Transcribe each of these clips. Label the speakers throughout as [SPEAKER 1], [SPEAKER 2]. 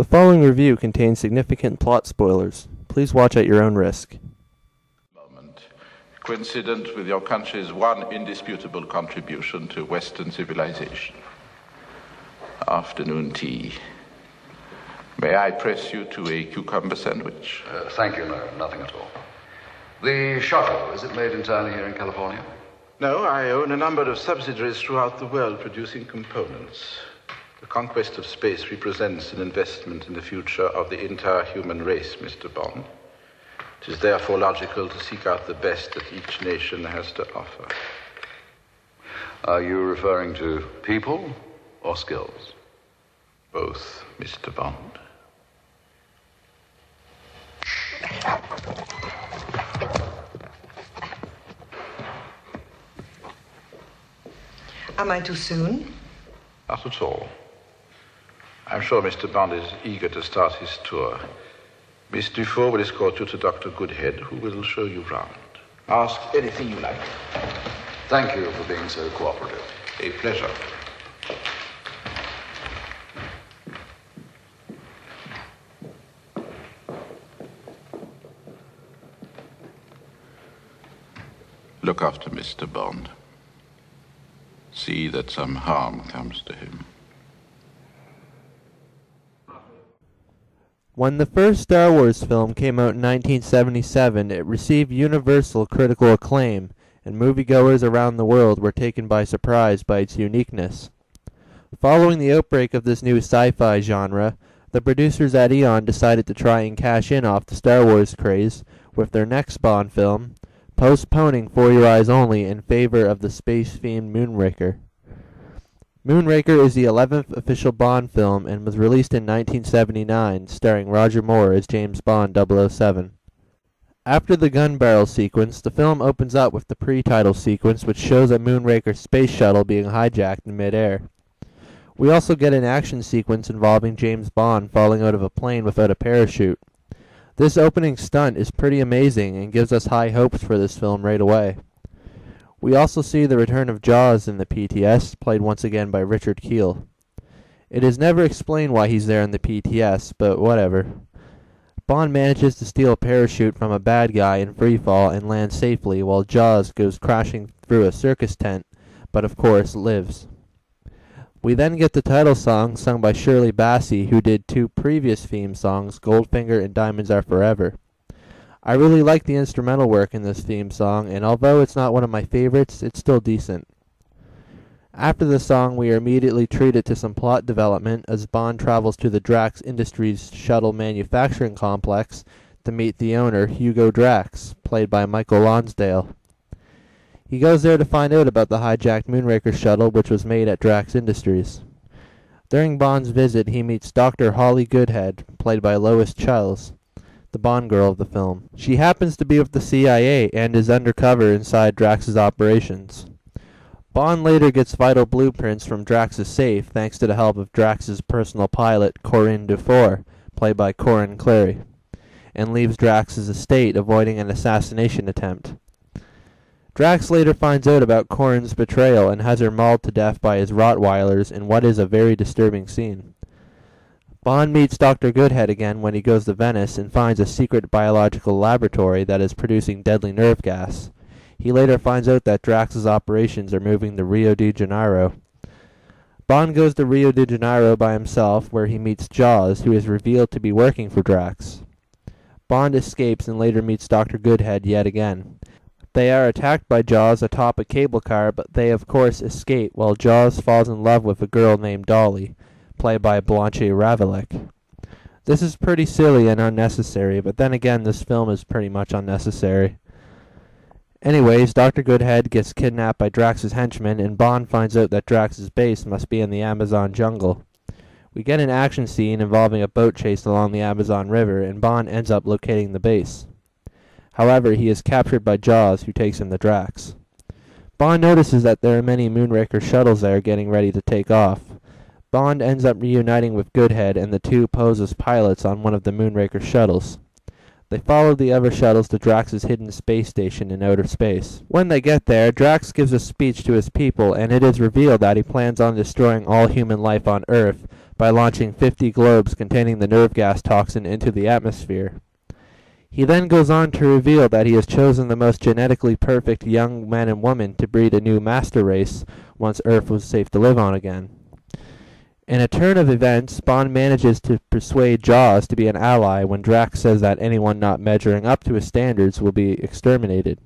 [SPEAKER 1] The following review contains significant plot spoilers. Please watch at your own risk.
[SPEAKER 2] Moment, coincident with your country's one indisputable contribution to Western civilization. Afternoon tea. May I press you to a cucumber sandwich?
[SPEAKER 3] Thank you, no, nothing at all. The shuttle, is it made entirely here in California?
[SPEAKER 2] No, I own a number of subsidiaries throughout the world producing components. The conquest of space represents an investment in the future of the entire human race, Mr. Bond. It is therefore logical to seek out the best that each nation has to offer.
[SPEAKER 3] Are you referring to people or skills?
[SPEAKER 2] Both, Mr. Bond.
[SPEAKER 4] Am I too soon?
[SPEAKER 2] Not at all. I'm sure Mr. Bond is eager to start his tour. Miss Dufour will escort you to Dr. Goodhead, who will show you round. Ask anything you like.
[SPEAKER 3] Thank you for being so cooperative.
[SPEAKER 2] A pleasure. Look after Mr. Bond. See that some harm comes to him.
[SPEAKER 1] When the first Star Wars film came out in 1977, it received universal critical acclaim, and moviegoers around the world were taken by surprise by its uniqueness. Following the outbreak of this new sci-fi genre, the producers at Eon decided to try and cash in off the Star Wars craze with their next Bond film, postponing For Your Eyes Only in favor of the space-themed Moonraker. Moonraker is the 11th official Bond film and was released in 1979, starring Roger Moore as James Bond 007. After the gun barrel sequence, the film opens up with the pre-title sequence, which shows a Moonraker space shuttle being hijacked in midair. We also get an action sequence involving James Bond falling out of a plane without a parachute. This opening stunt is pretty amazing and gives us high hopes for this film right away. We also see the return of Jaws in the PTS, played once again by Richard Kiel. It is never explained why he's there in the PTS, but whatever. Bond manages to steal a parachute from a bad guy in freefall and lands safely, while Jaws goes crashing through a circus tent, but of course lives. We then get the title song sung by Shirley Bassey, who did two previous theme songs, Goldfinger and Diamonds Are Forever. I really like the instrumental work in this theme song, and although it's not one of my favorites, it's still decent. After the song, we are immediately treated to some plot development as Bond travels to the Drax Industries shuttle manufacturing complex to meet the owner, Hugo Drax, played by Michael Lonsdale. He goes there to find out about the hijacked Moonraker shuttle, which was made at Drax Industries. During Bond's visit, he meets Dr. Holly Goodhead, played by Lois Chiles, the Bond girl of the film. She happens to be with the CIA and is undercover inside Drax's operations. Bond later gets vital blueprints from Drax's safe thanks to the help of Drax's personal pilot, Corinne Dufour, played by Corinne Clary, and leaves Drax's estate, avoiding an assassination attempt. Drax later finds out about Corinne's betrayal and has her mauled to death by his Rottweilers in what is a very disturbing scene. Bond meets Dr. Goodhead again when he goes to Venice and finds a secret biological laboratory that is producing deadly nerve gas. He later finds out that Drax's operations are moving to Rio de Janeiro. Bond goes to Rio de Janeiro by himself, where he meets Jaws, who is revealed to be working for Drax. Bond escapes and later meets Dr. Goodhead yet again. They are attacked by Jaws atop a cable car, but they of course escape, while Jaws falls in love with a girl named Dolly, played by Blanche Ravilic. This is pretty silly and unnecessary, but then again this film is pretty much unnecessary. Anyways, Dr. Goodhead gets kidnapped by Drax's henchmen, and Bond finds out that Drax's base must be in the Amazon jungle. We get an action scene involving a boat chase along the Amazon River, and Bond ends up locating the base. However, he is captured by Jaws, who takes him to Drax. Bond notices that there are many Moonraker shuttles there getting ready to take off. Bond ends up reuniting with Goodhead, and the two pose as pilots on one of the Moonraker shuttles. They follow the other shuttles to Drax's hidden space station in outer space. When they get there, Drax gives a speech to his people, and it is revealed that he plans on destroying all human life on Earth by launching 50 globes containing the nerve gas toxin into the atmosphere. He then goes on to reveal that he has chosen the most genetically perfect young man and woman to breed a new master race once Earth was safe to live on again. In a turn of events, Bond manages to persuade Jaws to be an ally when Drax says that anyone not measuring up to his standards will be exterminated.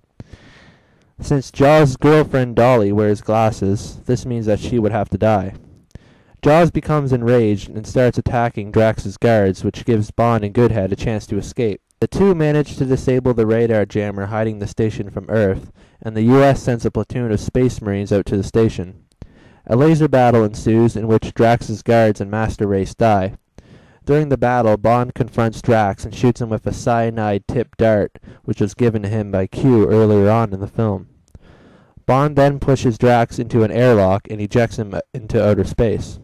[SPEAKER 1] Since Jaws' girlfriend Dolly wears glasses, this means that she would have to die. Jaws becomes enraged and starts attacking Drax's guards, which gives Bond and Goodhead a chance to escape. The two manage to disable the radar jammer hiding the station from Earth, and the U.S. sends a platoon of Space Marines out to the station. A laser battle ensues in which Drax's guards and Master Race die. During the battle, Bond confronts Drax and shoots him with a cyanide-tipped dart, which was given to him by Q earlier on in the film. Bond then pushes Drax into an airlock and ejects him into outer space.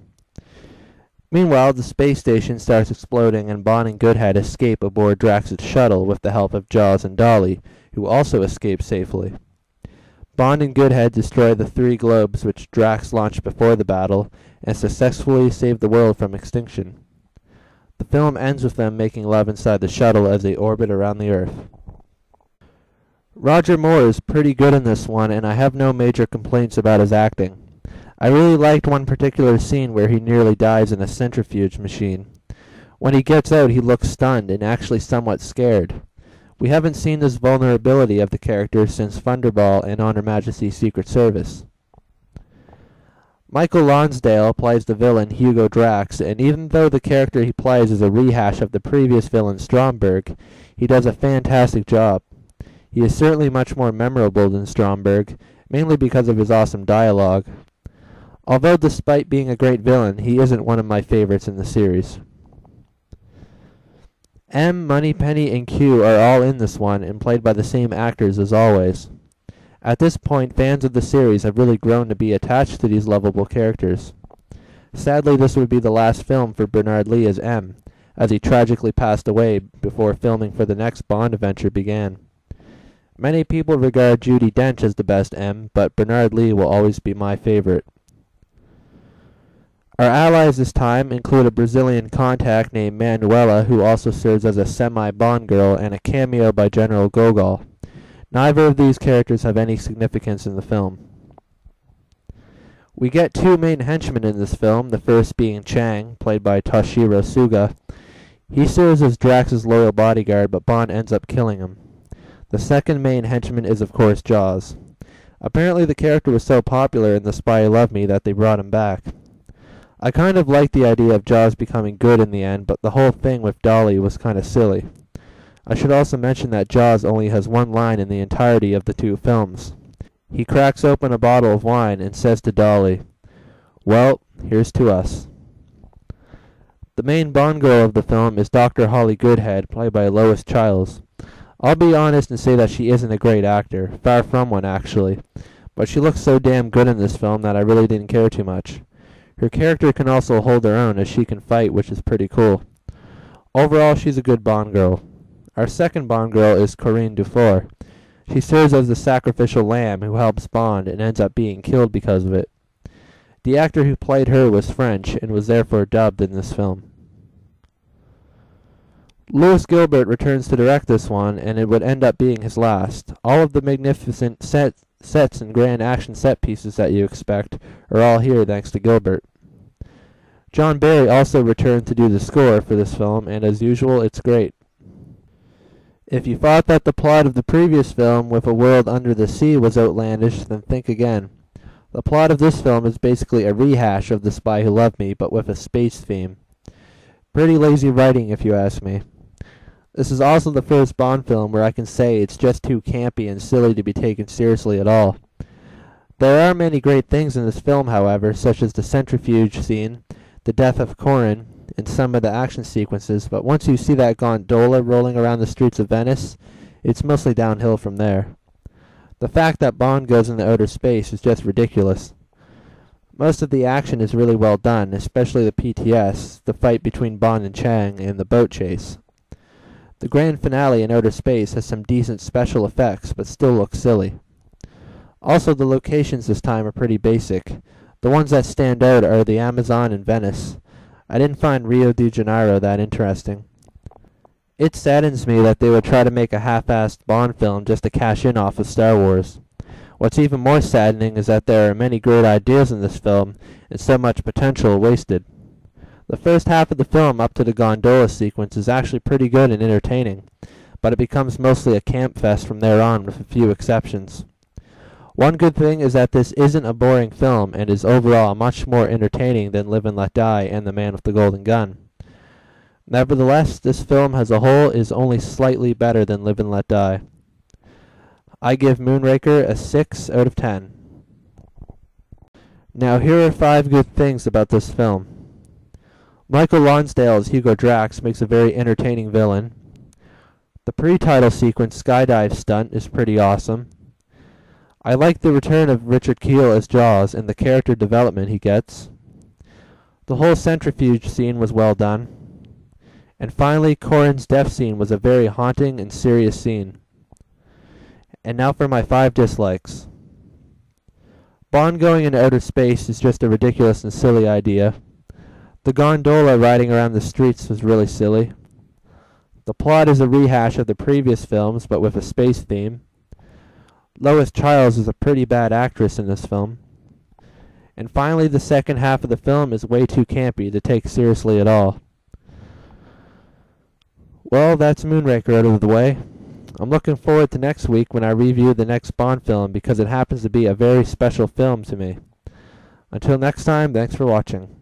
[SPEAKER 1] Meanwhile, the space station starts exploding and Bond and Goodhead escape aboard Drax's shuttle with the help of Jaws and Dolly, who also escape safely. Bond and Goodhead destroy the 3 globes which Drax launched before the battle and successfully save the world from extinction. The film ends with them making love inside the shuttle as they orbit around the Earth. Roger Moore is pretty good in this one, and I have no major complaints about his acting. I really liked one particular scene where he nearly dies in a centrifuge machine. When he gets out, he looks stunned and actually somewhat scared. We haven't seen this vulnerability of the character since Thunderball and On Her Majesty's Secret Service. Michael Lonsdale plays the villain Hugo Drax, and even though the character he plays is a rehash of the previous villain Stromberg, he does a fantastic job. He is certainly much more memorable than Stromberg, mainly because of his awesome dialogue. Although despite being a great villain, he isn't one of my favorites in the series. M, Moneypenny, and Q are all in this one and played by the same actors as always. At this point, fans of the series have really grown to be attached to these lovable characters. Sadly, this would be the last film for Bernard Lee as M, as he tragically passed away before filming for the next Bond adventure began. Many people regard Judi Dench as the best M, but Bernard Lee will always be my favorite. Our allies this time include a Brazilian contact named Manuela, who also serves as a semi-Bond girl, and a cameo by General Gogol. Neither of these characters have any significance in the film. We get 2 main henchmen in this film, the first being Chang, played by Toshiro Suga. He serves as Drax's loyal bodyguard, but Bond ends up killing him. The second main henchman is of course Jaws. Apparently the character was so popular in The Spy Who Loved Me that they brought him back. I kind of liked the idea of Jaws becoming good in the end, but the whole thing with Dolly was kind of silly. I should also mention that Jaws only has one line in the entirety of the 2 films. He cracks open a bottle of wine and says to Dolly, "Well, here's to us." The main Bond girl of the film is Dr. Holly Goodhead, played by Lois Chiles. I'll be honest and say that she isn't a great actor, far from one actually, but she looks so damn good in this film that I really didn't care too much. Her character can also hold her own as she can fight, which is pretty cool. Overall, she's a good Bond girl. Our second Bond girl is Corinne Dufour. She serves as the sacrificial lamb who helps Bond and ends up being killed because of it. The actor who played her was French and was therefore dubbed in this film. Louis Gilbert returns to direct this one, and it would end up being his last. All of the magnificent sets and grand action set pieces that you expect are all here thanks to Gilbert. John Barry also returned to do the score for this film, and as usual, it's great. If you thought that the plot of the previous film, With a World Under the Sea, was outlandish, then think again. The plot of this film is basically a rehash of The Spy Who Loved Me, but with a space theme. Pretty lazy writing, if you ask me. This is also the first Bond film where I can say it's just too campy and silly to be taken seriously at all. There are many great things in this film, however, such as the centrifuge scene, the death of Corin, and some of the action sequences, but once you see that gondola rolling around the streets of Venice, it's mostly downhill from there. The fact that Bond goes into outer space is just ridiculous. Most of the action is really well done, especially the PTS, the fight between Bond and Chang, and the boat chase. The grand finale in outer space has some decent special effects, but still looks silly. Also, the locations this time are pretty basic. The ones that stand out are the Amazon and Venice. I didn't find Rio de Janeiro that interesting. It saddens me that they would try to make a half-assed Bond film just to cash in off of Star Wars. What's even more saddening is that there are many great ideas in this film and so much potential wasted. The first half of the film up to the gondola sequence is actually pretty good and entertaining, but it becomes mostly a camp fest from there on with a few exceptions. One good thing is that this isn't a boring film and is overall much more entertaining than Live and Let Die and The Man with the Golden Gun. Nevertheless, this film as a whole is only slightly better than Live and Let Die. I give Moonraker a 6 out of 10. Now here are 5 good things about this film. Michael Lonsdale as Hugo Drax makes a very entertaining villain. The pre-title sequence skydive stunt is pretty awesome. I like the return of Richard Kiel as Jaws and the character development he gets. The whole centrifuge scene was well done. And finally, Corin's death scene was a very haunting and serious scene. And now for my 5 dislikes. Bond going into outer space is just a ridiculous and silly idea. The gondola riding around the streets was really silly. The plot is a rehash of the previous films, but with a space theme. Lois Chiles is a pretty bad actress in this film. And finally, the second half of the film is way too campy to take seriously at all. Well, that's Moonraker out of the way. I'm looking forward to next week when I review the next Bond film because it happens to be a very special film to me. Until next time, thanks for watching.